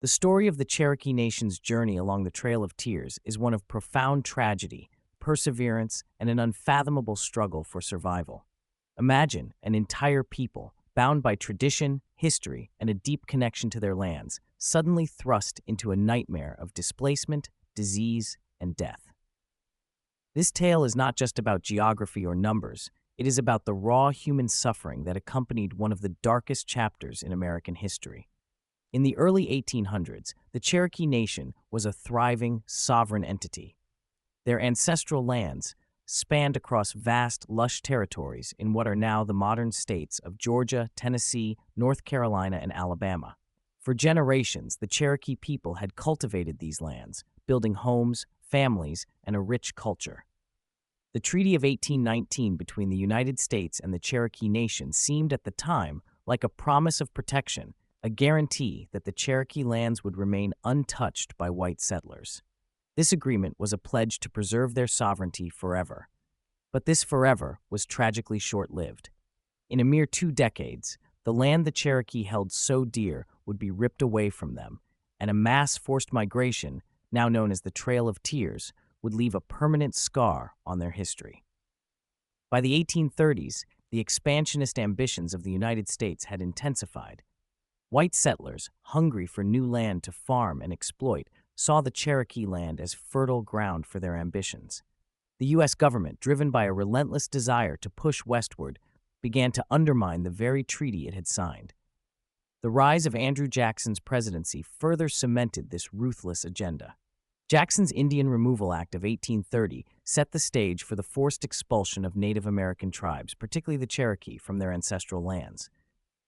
The story of the Cherokee Nation's journey along the Trail of Tears is one of profound tragedy, perseverance, and an unfathomable struggle for survival. Imagine an entire people, bound by tradition, history, and a deep connection to their lands, suddenly thrust into a nightmare of displacement, disease, and death. This tale is not just about geography or numbers, it is about the raw human suffering that accompanied one of the darkest chapters in American history. In the early 1800s, the Cherokee Nation was a thriving, sovereign entity. Their ancestral lands spanned across vast, lush territories in what are now the modern states of Georgia, Tennessee, North Carolina, and Alabama. For generations, the Cherokee people had cultivated these lands, building homes, families, and a rich culture. The Treaty of 1819 between the United States and the Cherokee Nation seemed at the time like a promise of protection, a guarantee that the Cherokee lands would remain untouched by white settlers. This agreement was a pledge to preserve their sovereignty forever. But this forever was tragically short-lived. In a mere 2 decades, the land the Cherokee held so dear would be ripped away from them, and a mass forced migration, now known as the Trail of Tears, would leave a permanent scar on their history. By the 1830s, the expansionist ambitions of the United States had intensified. White settlers, hungry for new land to farm and exploit, saw the Cherokee land as fertile ground for their ambitions. The U.S. government, driven by a relentless desire to push westward, began to undermine the very treaty it had signed. The rise of Andrew Jackson's presidency further cemented this ruthless agenda. Jackson's Indian Removal Act of 1830 set the stage for the forced expulsion of Native American tribes, particularly the Cherokee, from their ancestral lands.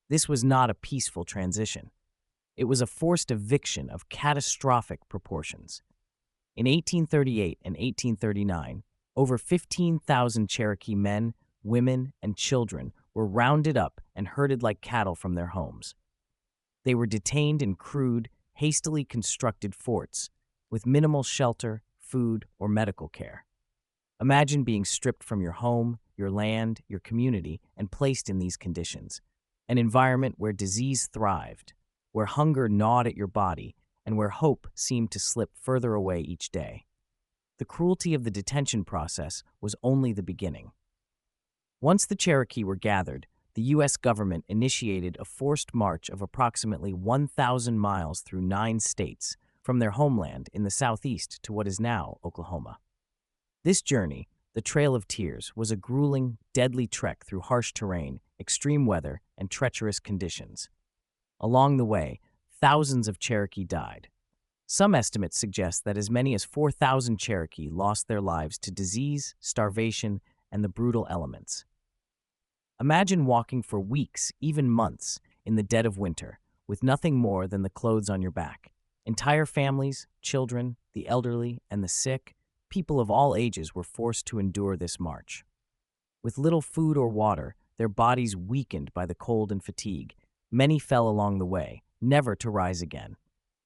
This was not a peaceful transition. It was a forced eviction of catastrophic proportions. In 1838 and 1839, over 15,000 Cherokee men, women, and children were rounded up and herded like cattle from their homes. They were detained in crude, hastily constructed forts, with minimal shelter, food, or medical care. Imagine being stripped from your home, your land, your community, and placed in these conditions. An environment where disease thrived, where hunger gnawed at your body, and where hope seemed to slip further away each day. The cruelty of the detention process was only the beginning. Once the Cherokee were gathered, the U.S. government initiated a forced march of approximately 1,000 miles through 9 states, from their homeland in the southeast to what is now Oklahoma. This journey, the Trail of Tears, was a grueling, deadly trek through harsh terrain, extreme weather, and treacherous conditions. Along the way, thousands of Cherokee died. Some estimates suggest that as many as 4,000 Cherokee lost their lives to disease, starvation, and the brutal elements. Imagine walking for weeks, even months, in the dead of winter, with nothing more than the clothes on your back. Entire families, children, the elderly, and the sick, people of all ages were forced to endure this march. With little food or water, their bodies weakened by the cold and fatigue, many fell along the way, never to rise again.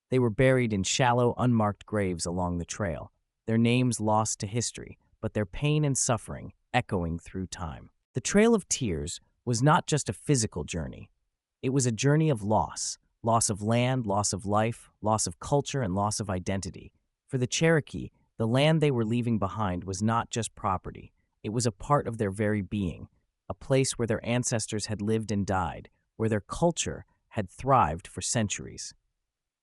They were buried in shallow, unmarked graves along the trail, their names lost to history, but their pain and suffering echoing through time. The Trail of Tears was not just a physical journey. It was a journey of loss of land, loss of life, loss of culture, and loss of identity. For the Cherokee, the land they were leaving behind was not just property. It was a part of their very being, a place where their ancestors had lived and died, where their culture had thrived for centuries.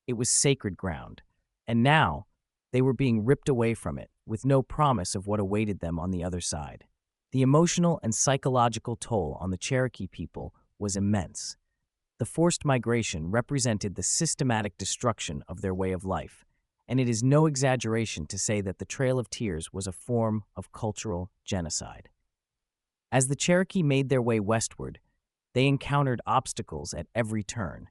It was sacred ground, and now they were being ripped away from it, with no promise of what awaited them on the other side. The emotional and psychological toll on the Cherokee people was immense. The forced migration represented the systematic destruction of their way of life, and it is no exaggeration to say that the Trail of Tears was a form of cultural genocide. As the Cherokee made their way westward, they encountered obstacles at every turn.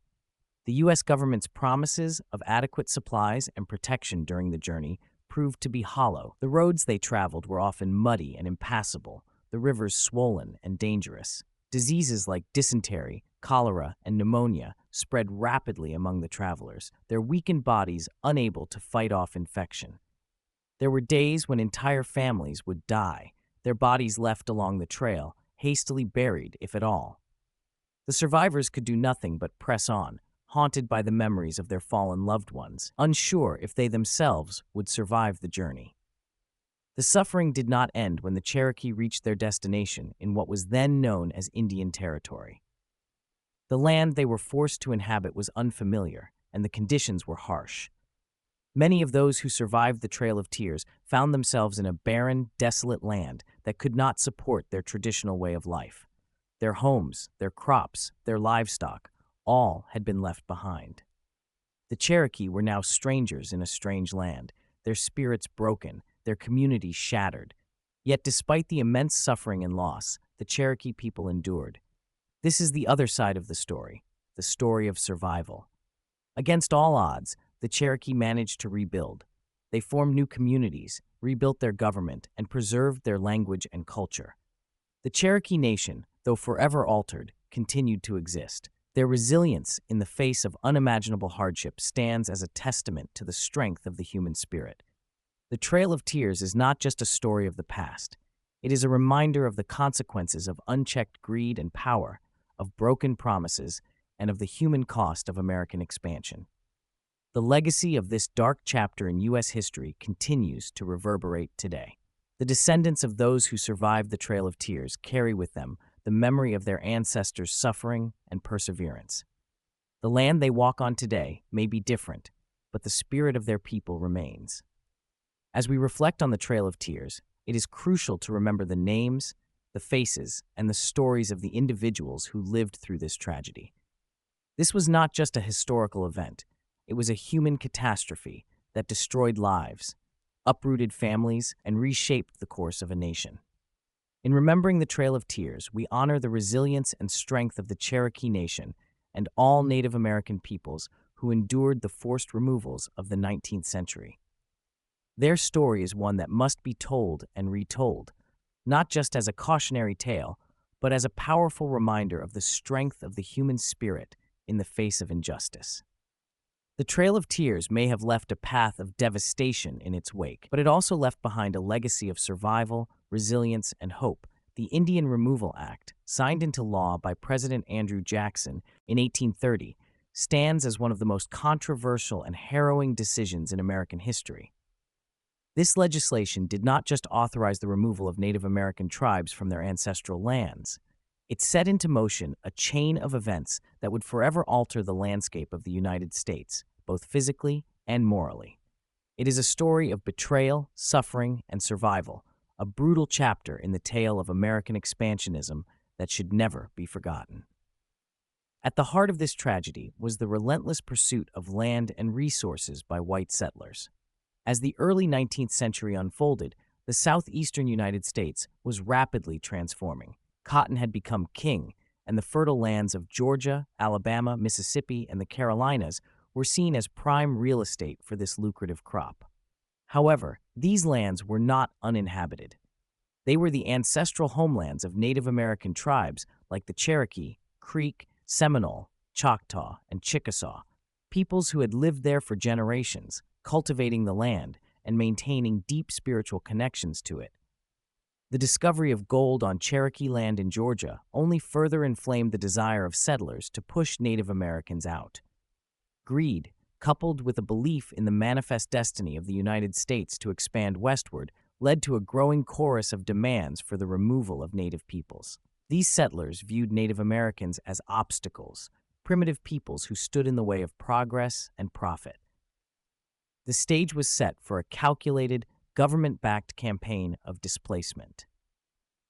The U.S. government's promises of adequate supplies and protection during the journey proved to be hollow. The roads they traveled were often muddy and impassable, the rivers swollen and dangerous. Diseases like dysentery, cholera, and pneumonia spread rapidly among the travelers, their weakened bodies unable to fight off infection. There were days when entire families would die, their bodies left along the trail, hastily buried, if at all. The survivors could do nothing but press on, haunted by the memories of their fallen loved ones, unsure if they themselves would survive the journey. The suffering did not end when the Cherokee reached their destination in what was then known as Indian Territory. The land they were forced to inhabit was unfamiliar, and the conditions were harsh. Many of those who survived the Trail of Tears found themselves in a barren, desolate land that could not support their traditional way of life. Their homes, their crops, their livestock, all had been left behind. The Cherokee were now strangers in a strange land, their spirits broken, their communities shattered. Yet despite the immense suffering and loss, the Cherokee people endured. This is the other side of the story of survival. Against all odds, the Cherokee managed to rebuild. They formed new communities, rebuilt their government, and preserved their language and culture. The Cherokee Nation, though forever altered, continued to exist. Their resilience in the face of unimaginable hardship stands as a testament to the strength of the human spirit. The Trail of Tears is not just a story of the past. It is a reminder of the consequences of unchecked greed and power, of broken promises, and of the human cost of American expansion. The legacy of this dark chapter in U.S. history continues to reverberate today. The descendants of those who survived the Trail of Tears carry with them the memory of their ancestors' suffering and perseverance. The land they walk on today may be different, but the spirit of their people remains. As we reflect on the Trail of Tears, it is crucial to remember the names, the faces, and the stories of the individuals who lived through this tragedy. This was not just a historical event. It was a human catastrophe that destroyed lives, uprooted families, and reshaped the course of a nation. In remembering the Trail of Tears, we honor the resilience and strength of the Cherokee Nation and all Native American peoples who endured the forced removals of the 19th century. Their story is one that must be told and retold, not just as a cautionary tale, but as a powerful reminder of the strength of the human spirit in the face of injustice. The Trail of Tears may have left a path of devastation in its wake, but it also left behind a legacy of survival, resilience, and hope. The Indian Removal Act, signed into law by President Andrew Jackson in 1830, stands as one of the most controversial and harrowing decisions in American history. This legislation did not just authorize the removal of Native American tribes from their ancestral lands. It set into motion a chain of events that would forever alter the landscape of the United States, both physically and morally. It is a story of betrayal, suffering, and survival, a brutal chapter in the tale of American expansionism that should never be forgotten. At the heart of this tragedy was the relentless pursuit of land and resources by white settlers. As the early 19th century unfolded, the southeastern United States was rapidly transforming. Cotton had become king, and the fertile lands of Georgia, Alabama, Mississippi, and the Carolinas were seen as prime real estate for this lucrative crop. However, these lands were not uninhabited. They were the ancestral homelands of Native American tribes like the Cherokee, Creek, Seminole, Choctaw, and Chickasaw, peoples who had lived there for generations, cultivating the land and maintaining deep spiritual connections to it. The discovery of gold on Cherokee land in Georgia only further inflamed the desire of settlers to push Native Americans out. Greed, coupled with a belief in the manifest destiny of the United States to expand westward, led to a growing chorus of demands for the removal of Native peoples. These settlers viewed Native Americans as obstacles, primitive peoples who stood in the way of progress and profit. The stage was set for a calculated, government-backed campaign of displacement.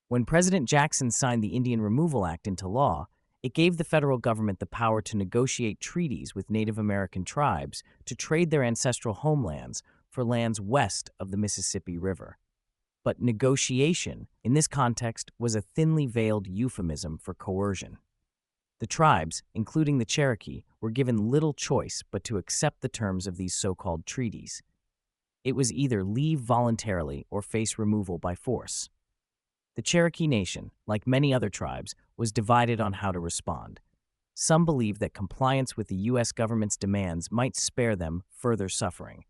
When President Jackson signed the Indian Removal Act into law, it gave the federal government the power to negotiate treaties with Native American tribes to trade their ancestral homelands for lands west of the Mississippi River. But negotiation, in this context, was a thinly veiled euphemism for coercion. The tribes, including the Cherokee, were given little choice but to accept the terms of these so-called treaties. It was either leave voluntarily or face removal by force. The Cherokee Nation, like many other tribes, was divided on how to respond. Some believed that compliance with the U.S. government's demands might spare them further suffering.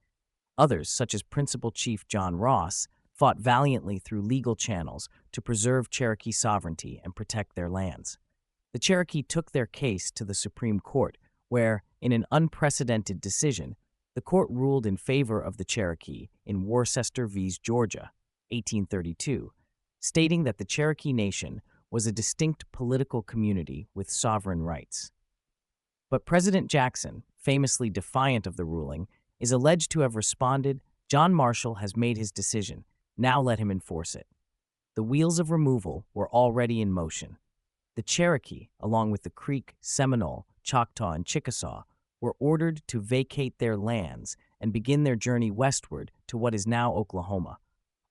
Others, such as Principal Chief John Ross, fought valiantly through legal channels to preserve Cherokee sovereignty and protect their lands. The Cherokee took their case to the Supreme Court, where, in an unprecedented decision, the court ruled in favor of the Cherokee in Worcester v. Georgia, 1832, stating that the Cherokee Nation was a distinct political community with sovereign rights. But President Jackson, famously defiant of the ruling, is alleged to have responded, "John Marshall has made his decision, now let him enforce it." The wheels of removal were already in motion. The Cherokee, along with the Creek, Seminole, Choctaw, and Chickasaw, were ordered to vacate their lands and begin their journey westward to what is now Oklahoma,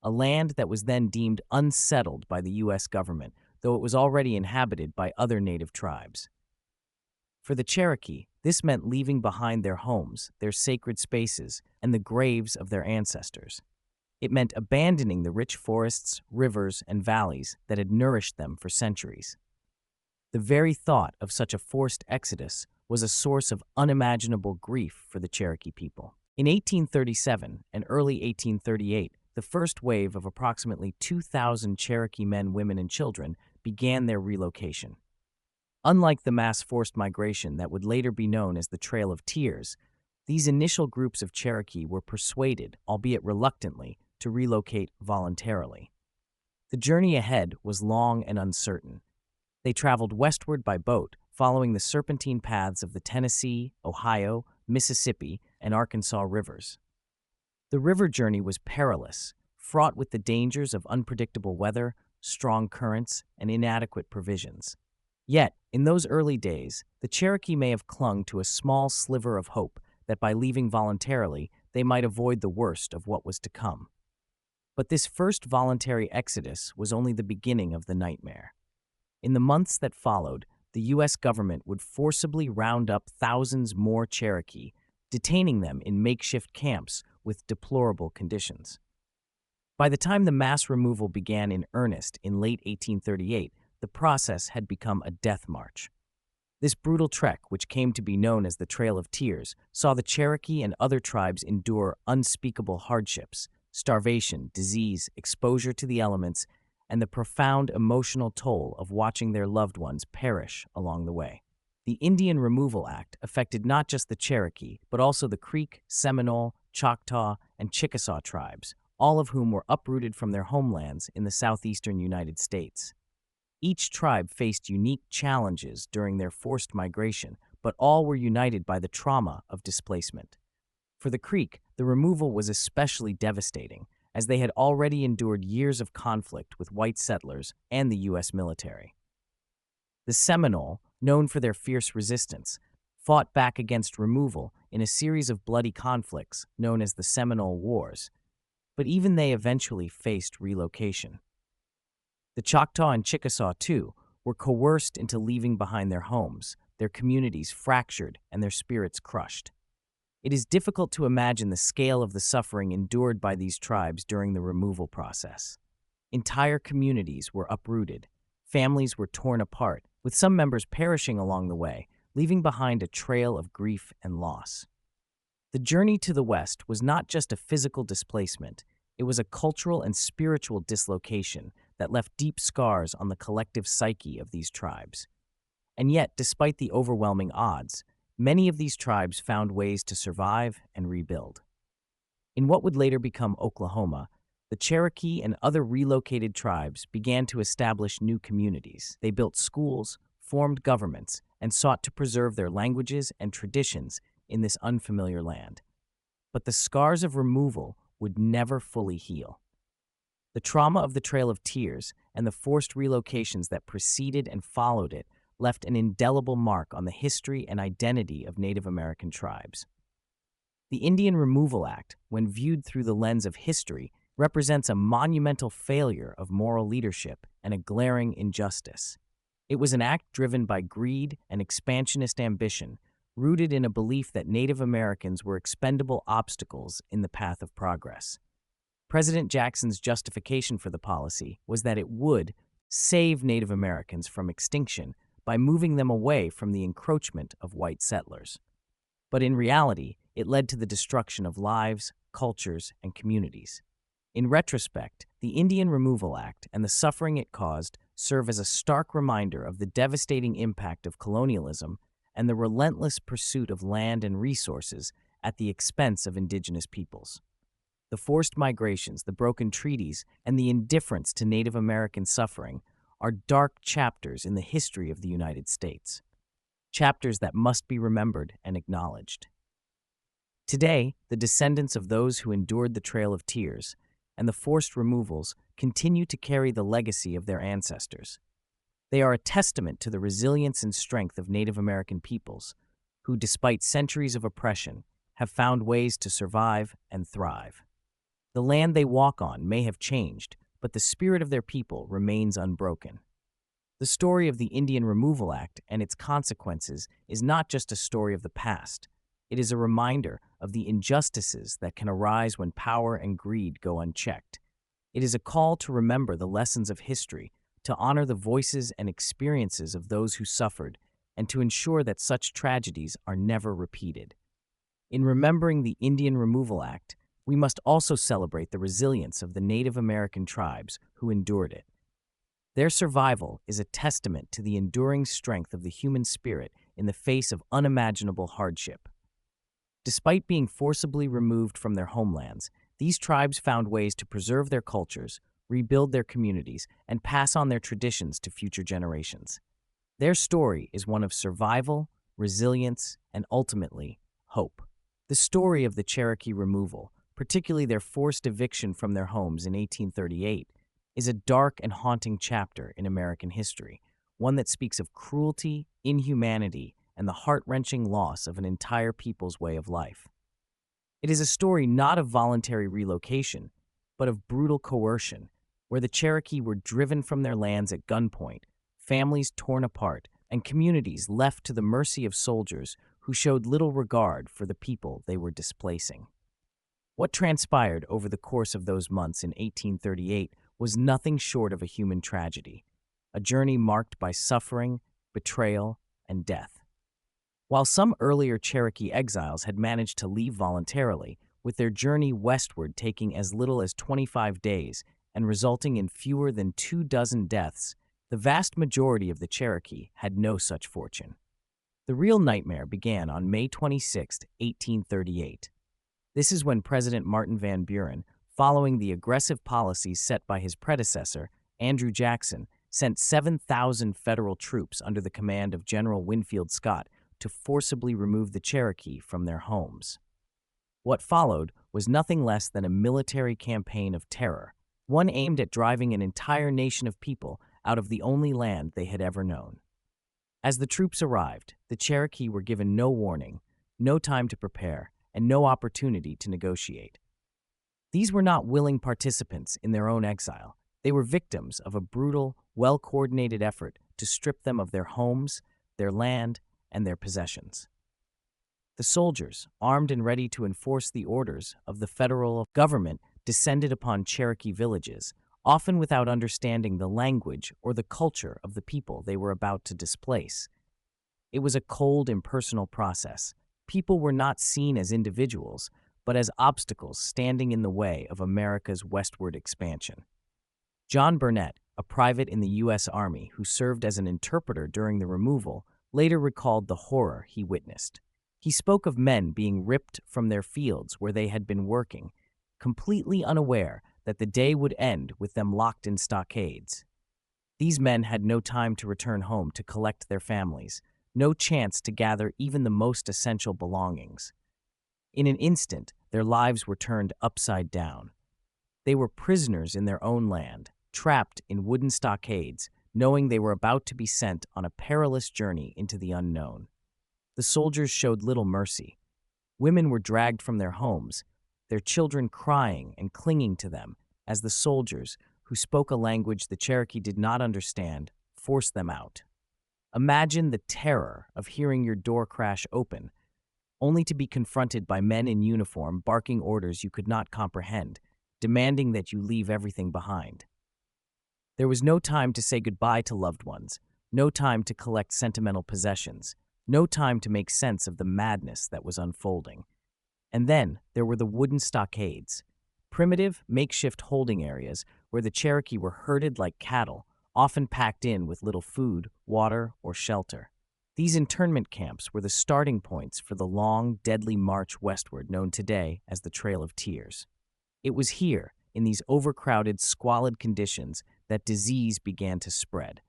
a land that was then deemed unsettled by the U.S. government, though it was already inhabited by other native tribes. For the Cherokee, this meant leaving behind their homes, their sacred spaces, and the graves of their ancestors. It meant abandoning the rich forests, rivers, and valleys that had nourished them for centuries. The very thought of such a forced exodus was a source of unimaginable grief for the Cherokee people. In 1837 and early 1838, the first wave of approximately 2,000 Cherokee men, women, and children began their relocation. Unlike the mass forced migration that would later be known as the Trail of Tears, these initial groups of Cherokee were persuaded, albeit reluctantly, to relocate voluntarily. The journey ahead was long and uncertain. They traveled westward by boat, following the serpentine paths of the Tennessee, Ohio, Mississippi, and Arkansas rivers. The river journey was perilous, fraught with the dangers of unpredictable weather, strong currents, and inadequate provisions. Yet, in those early days, the Cherokee may have clung to a small sliver of hope that by leaving voluntarily, they might avoid the worst of what was to come. But this first voluntary exodus was only the beginning of the nightmare. In the months that followed, the U.S. government would forcibly round up thousands more Cherokee, detaining them in makeshift camps with deplorable conditions. By the time the mass removal began in earnest in late 1838, the process had become a death march. This brutal trek, which came to be known as the Trail of Tears, saw the Cherokee and other tribes endure unspeakable hardships, starvation, disease, exposure to the elements, and the profound emotional toll of watching their loved ones perish along the way. The Indian Removal Act affected not just the Cherokee, but also the Creek, Seminole, Choctaw, and Chickasaw tribes, all of whom were uprooted from their homelands in the southeastern United States. Each tribe faced unique challenges during their forced migration, but all were united by the trauma of displacement. For the Creek, the removal was especially devastating, as they had already endured years of conflict with white settlers and the U.S. military. The Seminole, known for their fierce resistance, fought back against removal in a series of bloody conflicts known as the Seminole Wars, but even they eventually faced relocation. The Choctaw and Chickasaw, too, were coerced into leaving behind their homes, their communities fractured, and their spirits crushed. It is difficult to imagine the scale of the suffering endured by these tribes during the removal process. Entire communities were uprooted, families were torn apart, with some members perishing along the way, leaving behind a trail of grief and loss. The journey to the West was not just a physical displacement, it was a cultural and spiritual dislocation that left deep scars on the collective psyche of these tribes. And yet, despite the overwhelming odds, many of these tribes found ways to survive and rebuild. In what would later become Oklahoma, the Cherokee and other relocated tribes began to establish new communities. They built schools, formed governments, and sought to preserve their languages and traditions in this unfamiliar land. But the scars of removal would never fully heal. The trauma of the Trail of Tears and the forced relocations that preceded and followed it left an indelible mark on the history and identity of Native American tribes. The Indian Removal Act, when viewed through the lens of history, represents a monumental failure of moral leadership and a glaring injustice. It was an act driven by greed and expansionist ambition, rooted in a belief that Native Americans were expendable obstacles in the path of progress. President Jackson's justification for the policy was that it would save Native Americans from extinction by moving them away from the encroachment of white settlers. But in reality, it led to the destruction of lives, cultures, and communities. In retrospect, the Indian Removal Act and the suffering it caused serve as a stark reminder of the devastating impact of colonialism and the relentless pursuit of land and resources at the expense of indigenous peoples. The forced migrations, the broken treaties, and the indifference to Native American suffering are dark chapters in the history of the United States, chapters that must be remembered and acknowledged. Today, the descendants of those who endured the Trail of Tears and the forced removals continue to carry the legacy of their ancestors. They are a testament to the resilience and strength of Native American peoples, who, despite centuries of oppression, have found ways to survive and thrive. The land they walk on may have changed, but the spirit of their people remains unbroken. The story of the Indian Removal Act and its consequences is not just a story of the past. It is a reminder of the injustices that can arise when power and greed go unchecked. It is a call to remember the lessons of history, to honor the voices and experiences of those who suffered, and to ensure that such tragedies are never repeated. In remembering the Indian Removal Act, we must also celebrate the resilience of the Native American tribes who endured it. Their survival is a testament to the enduring strength of the human spirit in the face of unimaginable hardship. Despite being forcibly removed from their homelands, these tribes found ways to preserve their cultures, rebuild their communities, and pass on their traditions to future generations. Their story is one of survival, resilience, and ultimately, hope. The story of the Cherokee removal, particularly their forced eviction from their homes in 1838, is a dark and haunting chapter in American history, one that speaks of cruelty, inhumanity, and the heart-wrenching loss of an entire people's way of life. It is a story not of voluntary relocation, but of brutal coercion, where the Cherokee were driven from their lands at gunpoint, families torn apart, and communities left to the mercy of soldiers who showed little regard for the people they were displacing. What transpired over the course of those months in 1838 was nothing short of a human tragedy, a journey marked by suffering, betrayal, and death. While some earlier Cherokee exiles had managed to leave voluntarily, with their journey westward taking as little as 25 days and resulting in fewer than 24 deaths, the vast majority of the Cherokee had no such fortune. The real nightmare began on May 26, 1838. This is when President Martin Van Buren, following the aggressive policies set by his predecessor, Andrew Jackson, sent 7,000 federal troops under the command of General Winfield Scott to forcibly remove the Cherokee from their homes. What followed was nothing less than a military campaign of terror, one aimed at driving an entire nation of people out of the only land they had ever known. As the troops arrived, the Cherokee were given no warning, no time to prepare, and no opportunity to negotiate. These were not willing participants in their own exile. They were victims of a brutal, well-coordinated effort to strip them of their homes, their land, and their possessions. The soldiers, armed and ready to enforce the orders of the federal government, descended upon Cherokee villages, often without understanding the language or the culture of the people they were about to displace. It was a cold, impersonal process. People were not seen as individuals, but as obstacles standing in the way of America's westward expansion. John Burnett, a private in the U.S. Army who served as an interpreter during the removal, later recalled the horror he witnessed. He spoke of men being ripped from their fields where they had been working, completely unaware that the day would end with them locked in stockades. These men had no time to return home to collect their families, no chance to gather even the most essential belongings. In an instant, their lives were turned upside down. They were prisoners in their own land, trapped in wooden stockades, knowing they were about to be sent on a perilous journey into the unknown. The soldiers showed little mercy. Women were dragged from their homes, their children crying and clinging to them as the soldiers, who spoke a language the Cherokee did not understand, forced them out. Imagine the terror of hearing your door crash open, only to be confronted by men in uniform barking orders you could not comprehend, demanding that you leave everything behind. There was no time to say goodbye to loved ones, no time to collect sentimental possessions, no time to make sense of the madness that was unfolding. And then there were the wooden stockades, primitive, makeshift holding areas where the Cherokee were herded like cattle, often packed in with little food, water, or shelter. These internment camps were the starting points for the long, deadly march westward known today as the Trail of Tears. It was here, in these overcrowded, squalid conditions, that disease began to spread.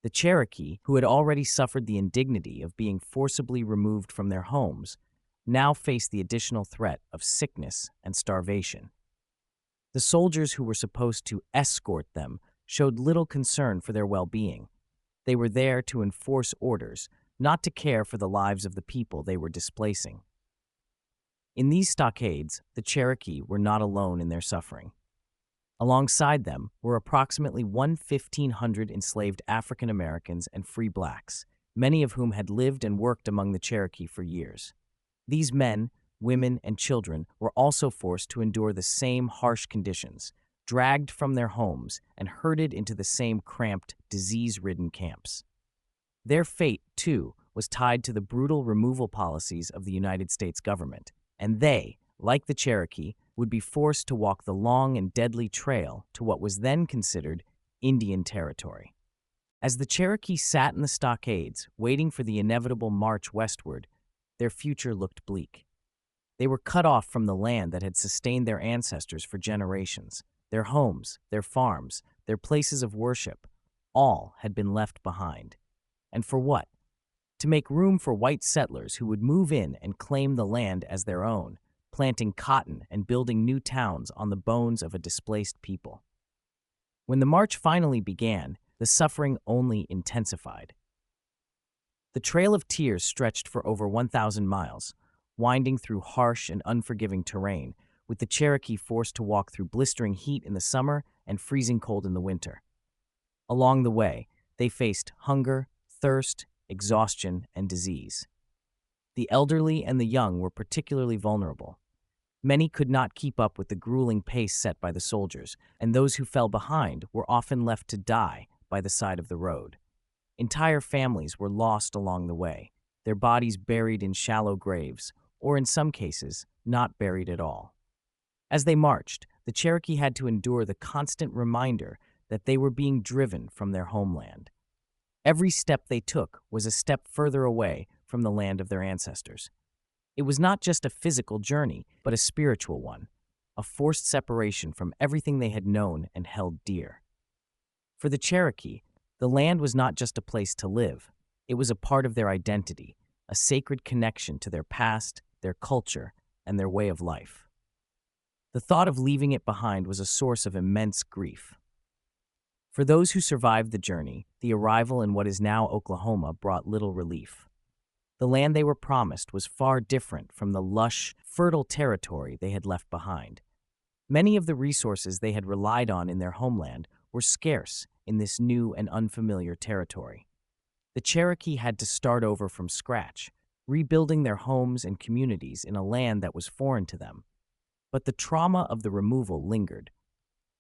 The Cherokee, who had already suffered the indignity of being forcibly removed from their homes, now faced the additional threat of sickness and starvation. The soldiers who were supposed to escort them showed little concern for their well-being. They were there to enforce orders, not to care for the lives of the people they were displacing. In these stockades, the Cherokee were not alone in their suffering. Alongside them were approximately 1,500 enslaved African Americans and free blacks, many of whom had lived and worked among the Cherokee for years. These men, women, and children were also forced to endure the same harsh conditions, dragged from their homes and herded into the same cramped, disease-ridden camps. Their fate, too, was tied to the brutal removal policies of the United States government, and they, like the Cherokee, would be forced to walk the long and deadly trail to what was then considered Indian territory. As the Cherokee sat in the stockades, waiting for the inevitable march westward, their future looked bleak. They were cut off from the land that had sustained their ancestors for generations. Their homes, their farms, their places of worship, all had been left behind. And for what? To make room for white settlers who would move in and claim the land as their own, planting cotton and building new towns on the bones of a displaced people. When the march finally began, the suffering only intensified. The Trail of Tears stretched for over 1,000 miles, winding through harsh and unforgiving terrain, with the Cherokee forced to walk through blistering heat in the summer and freezing cold in the winter. Along the way, they faced hunger, thirst, exhaustion, and disease. The elderly and the young were particularly vulnerable. Many could not keep up with the grueling pace set by the soldiers, and those who fell behind were often left to die by the side of the road. Entire families were lost along the way, their bodies buried in shallow graves, or in some cases, not buried at all. As they marched, the Cherokee had to endure the constant reminder that they were being driven from their homeland. Every step they took was a step further away from the land of their ancestors. It was not just a physical journey, but a spiritual one, a forced separation from everything they had known and held dear. For the Cherokee, the land was not just a place to live. It was a part of their identity, a sacred connection to their past, their culture, and their way of life. The thought of leaving it behind was a source of immense grief. For those who survived the journey, the arrival in what is now Oklahoma brought little relief. The land they were promised was far different from the lush, fertile territory they had left behind. Many of the resources they had relied on in their homeland were scarce in this new and unfamiliar territory. The Cherokee had to start over from scratch, rebuilding their homes and communities in a land that was foreign to them. But the trauma of the removal lingered.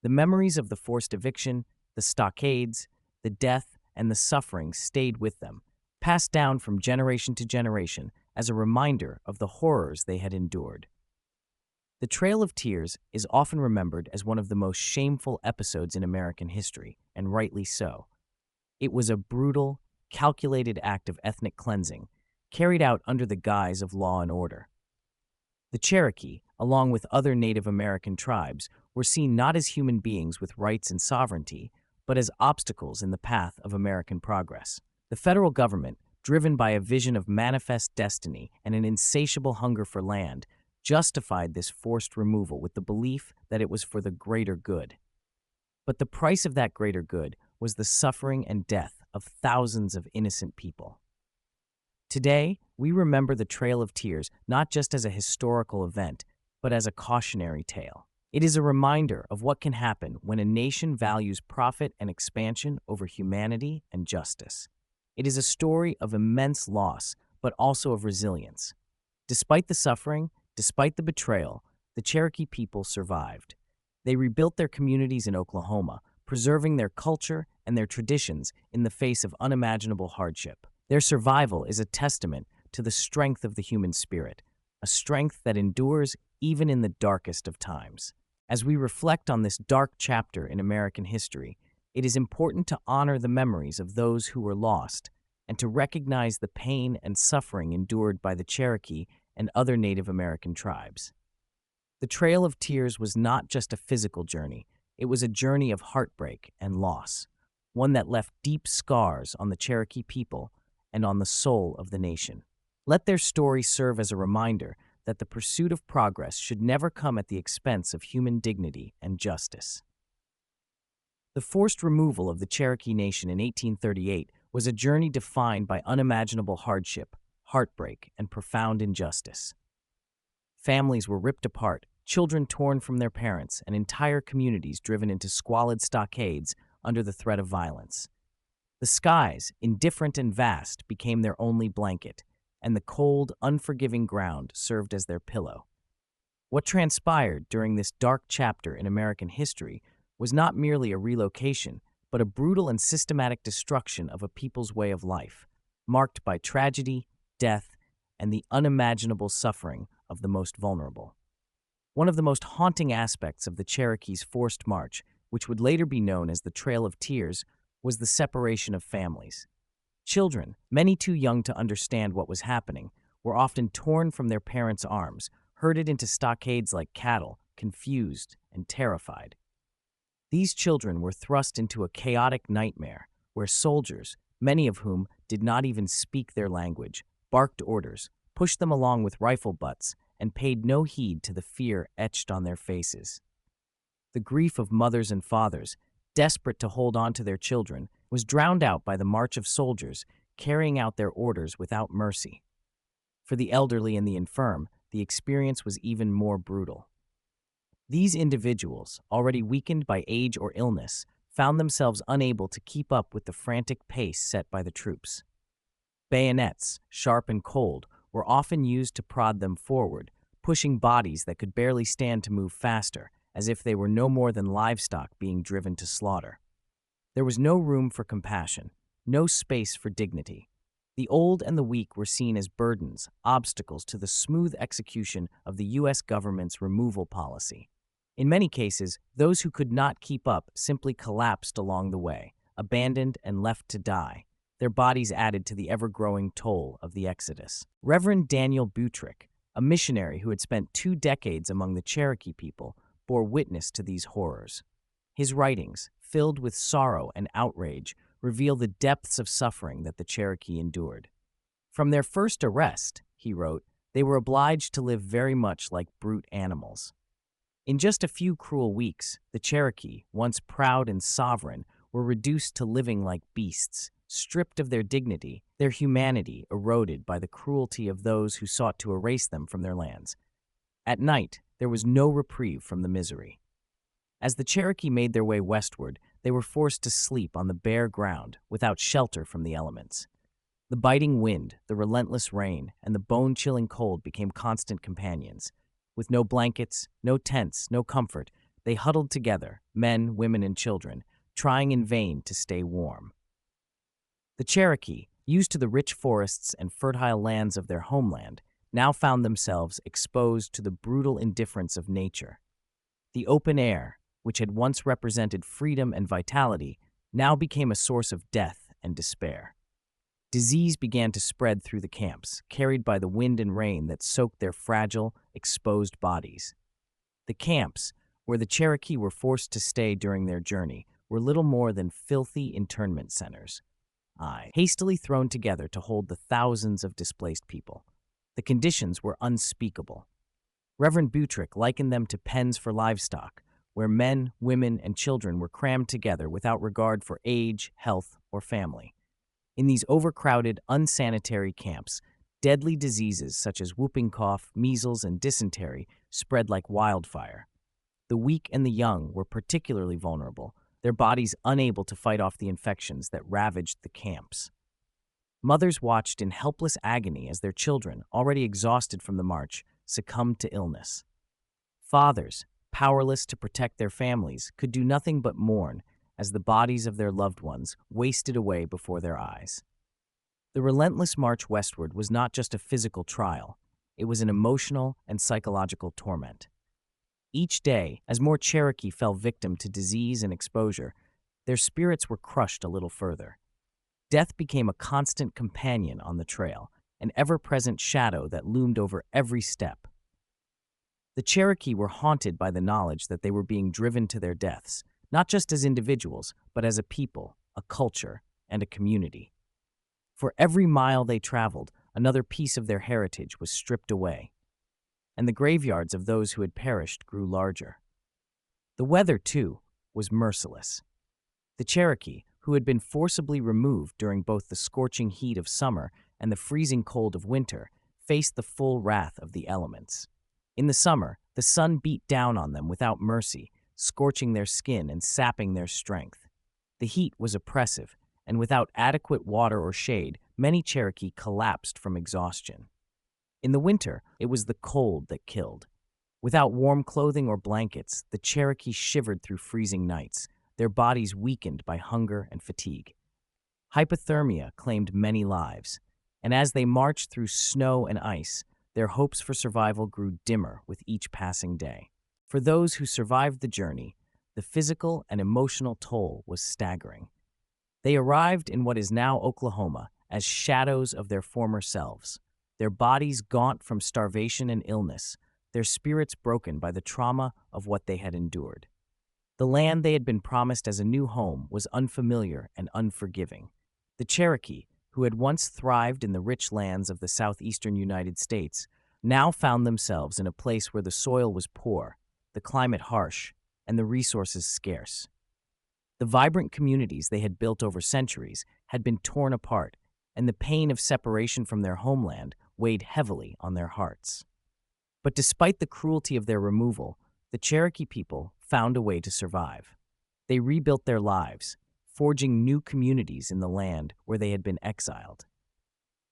The memories of the forced eviction, the stockades, the death, and the suffering stayed with them, passed down from generation to generation as a reminder of the horrors they had endured. The Trail of Tears is often remembered as one of the most shameful episodes in American history, and rightly so. It was a brutal, calculated act of ethnic cleansing, carried out under the guise of law and order. The Cherokee, along with other Native American tribes, were seen not as human beings with rights and sovereignty, but as obstacles in the path of American progress. The federal government, driven by a vision of manifest destiny and an insatiable hunger for land, justified this forced removal with the belief that it was for the greater good. But the price of that greater good was the suffering and death of thousands of innocent people. Today, we remember the Trail of Tears not just as a historical event, but as a cautionary tale. It is a reminder of what can happen when a nation values profit and expansion over humanity and justice. It is a story of immense loss, but also of resilience. Despite the suffering, despite the betrayal, the Cherokee people survived. They rebuilt their communities in Oklahoma, preserving their culture and their traditions in the face of unimaginable hardship. Their survival is a testament to the strength of the human spirit, a strength that endures even in the darkest of times. As we reflect on this dark chapter in American history, it is important to honor the memories of those who were lost and to recognize the pain and suffering endured by the Cherokee and other Native American tribes. The Trail of Tears was not just a physical journey, it was a journey of heartbreak and loss, one that left deep scars on the Cherokee people and on the soul of the nation. Let their story serve as a reminder that the pursuit of progress should never come at the expense of human dignity and justice. The forced removal of the Cherokee Nation in 1838 was a journey defined by unimaginable hardship, heartbreak, and profound injustice. Families were ripped apart, children torn from their parents, and entire communities driven into squalid stockades under the threat of violence. The skies, indifferent and vast, became their only blanket, and the cold, unforgiving ground served as their pillow. What transpired during this dark chapter in American history was not merely a relocation, but a brutal and systematic destruction of a people's way of life, marked by tragedy, death, and the unimaginable suffering of the most vulnerable. One of the most haunting aspects of the Cherokee's forced march, which would later be known as the Trail of Tears, was the separation of families. Children, many too young to understand what was happening, were often torn from their parents' arms, herded into stockades like cattle, confused and terrified. These children were thrust into a chaotic nightmare where soldiers, many of whom did not even speak their language, barked orders, pushed them along with rifle butts, and paid no heed to the fear etched on their faces. The grief of mothers and fathers, desperate to hold on to their children, was drowned out by the march of soldiers carrying out their orders without mercy. For the elderly and the infirm, the experience was even more brutal. These individuals, already weakened by age or illness, found themselves unable to keep up with the frantic pace set by the troops. Bayonets, sharp and cold, were often used to prod them forward, pushing bodies that could barely stand to move faster, as if they were no more than livestock being driven to slaughter. There was no room for compassion, no space for dignity. The old and the weak were seen as burdens, obstacles to the smooth execution of the U.S. government's removal policy. In many cases, those who could not keep up simply collapsed along the way, abandoned and left to die, their bodies added to the ever-growing toll of the exodus. Reverend Daniel Buttrick, a missionary who had spent 2 decades among the Cherokee people, bore witness to these horrors. His writings, filled with sorrow and outrage, reveal the depths of suffering that the Cherokee endured. From their first arrest, he wrote, they were obliged to live very much like brute animals. In just a few cruel weeks, the Cherokee, once proud and sovereign, were reduced to living like beasts, stripped of their dignity, their humanity eroded by the cruelty of those who sought to erase them from their lands. At night, there was no reprieve from the misery. As the Cherokee made their way westward, they were forced to sleep on the bare ground without shelter from the elements. The biting wind, the relentless rain, and the bone-chilling cold became constant companions. With no blankets, no tents, no comfort, they huddled together, men, women, and children, trying in vain to stay warm. The Cherokee, used to the rich forests and fertile lands of their homeland, now found themselves exposed to the brutal indifference of nature. The open air, which had once represented freedom and vitality, now became a source of death and despair. Disease began to spread through the camps, carried by the wind and rain that soaked their fragile, exposed bodies. The camps, where the Cherokee were forced to stay during their journey, were little more than filthy internment centers, hastily thrown together to hold the thousands of displaced people. The conditions were unspeakable. Reverend Buttrick likened them to pens for livestock, where men, women, and children were crammed together without regard for age, health, or family. In these overcrowded, unsanitary camps, deadly diseases such as whooping cough, measles, and dysentery spread like wildfire. The weak and the young were particularly vulnerable, their bodies unable to fight off the infections that ravaged the camps. Mothers watched in helpless agony as their children, already exhausted from the march, succumbed to illness. Fathers, powerless to protect their families, could do nothing but mourn as the bodies of their loved ones wasted away before their eyes. The relentless march westward was not just a physical trial, it was an emotional and psychological torment. Each day, as more Cherokee fell victim to disease and exposure, their spirits were crushed a little further. Death became a constant companion on the trail, an ever-present shadow that loomed over every step. The Cherokee were haunted by the knowledge that they were being driven to their deaths, not just as individuals, but as a people, a culture, and a community. For every mile they traveled, another piece of their heritage was stripped away, and the graveyards of those who had perished grew larger. The weather, too, was merciless. The Cherokee, who had been forcibly removed during both the scorching heat of summer and the freezing cold of winter, faced the full wrath of the elements. In the summer, the sun beat down on them without mercy, scorching their skin and sapping their strength. The heat was oppressive, and without adequate water or shade, many Cherokee collapsed from exhaustion. In the winter, it was the cold that killed. Without warm clothing or blankets, the Cherokee shivered through freezing nights, their bodies weakened by hunger and fatigue. Hypothermia claimed many lives, and as they marched through snow and ice, their hopes for survival grew dimmer with each passing day. For those who survived the journey, the physical and emotional toll was staggering. They arrived in what is now Oklahoma as shadows of their former selves, their bodies gaunt from starvation and illness, their spirits broken by the trauma of what they had endured. The land they had been promised as a new home was unfamiliar and unforgiving. The Cherokee, who had once thrived in the rich lands of the southeastern United States, now found themselves in a place where the soil was poor, the climate harsh, and the resources scarce. The vibrant communities they had built over centuries had been torn apart, and the pain of separation from their homeland weighed heavily on their hearts. But despite the cruelty of their removal, the Cherokee people found a way to survive. They rebuilt their lives, forging new communities in the land where they had been exiled.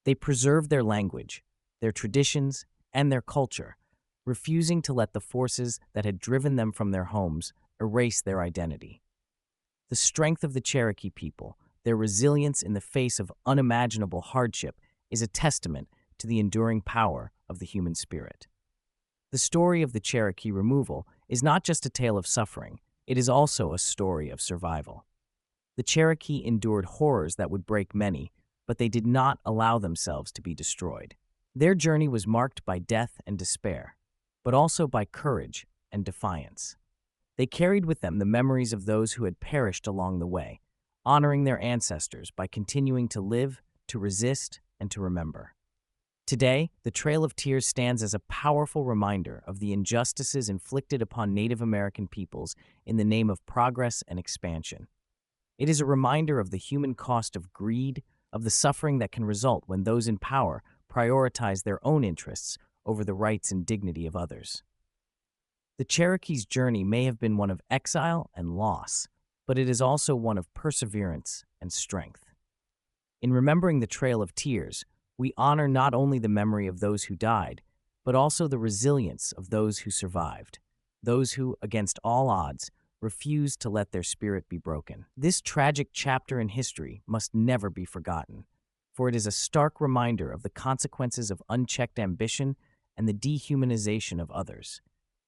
They preserved their language, their traditions, and their culture, refusing to let the forces that had driven them from their homes erase their identity. The strength of the Cherokee people, their resilience in the face of unimaginable hardship, is a testament to the enduring power of the human spirit. The story of the Cherokee removal is not just a tale of suffering, it is also a story of survival. The Cherokee endured horrors that would break many, but they did not allow themselves to be destroyed. Their journey was marked by death and despair, but also by courage and defiance. They carried with them the memories of those who had perished along the way, honoring their ancestors by continuing to live, to resist, and to remember. Today, the Trail of Tears stands as a powerful reminder of the injustices inflicted upon Native American peoples in the name of progress and expansion. It is a reminder of the human cost of greed, of the suffering that can result when those in power prioritize their own interests over the rights and dignity of others. The Cherokee's journey may have been one of exile and loss, but it is also one of perseverance and strength. In remembering the Trail of Tears, we honor not only the memory of those who died, but also the resilience of those who survived, those who, against all odds, refused to let their spirit be broken. This tragic chapter in history must never be forgotten, for it is a stark reminder of the consequences of unchecked ambition and the dehumanization of others.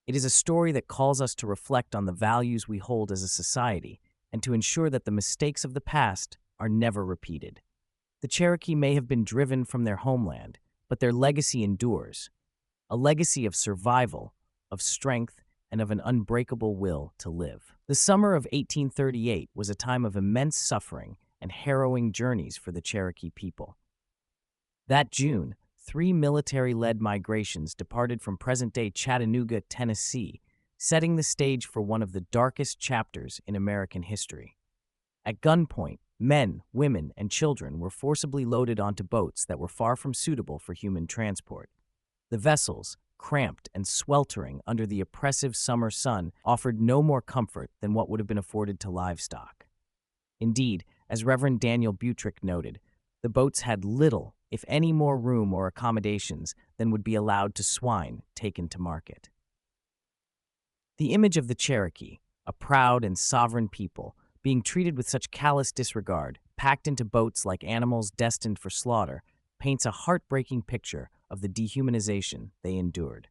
It is a story that calls us to reflect on the values we hold as a society and to ensure that the mistakes of the past are never repeated. The Cherokee may have been driven from their homeland, but their legacy endures, a legacy of survival, of strength, and of an unbreakable will to live. The summer of 1838 was a time of immense suffering and harrowing journeys for the Cherokee people. That June, 3 military-led migrations departed from present-day Chattanooga, Tennessee, setting the stage for one of the darkest chapters in American history. At gunpoint, men, women, and children were forcibly loaded onto boats that were far from suitable for human transport. The vessels, cramped and sweltering under the oppressive summer sun, offered no more comfort than what would have been afforded to livestock. Indeed, as Reverend Daniel Butrick noted, the boats had little, if any, more room or accommodations than would be allowed to swine taken to market. The image of the Cherokee, a proud and sovereign people, being treated with such callous disregard, packed into boats like animals destined for slaughter, paints a heartbreaking picture of the dehumanization they endured.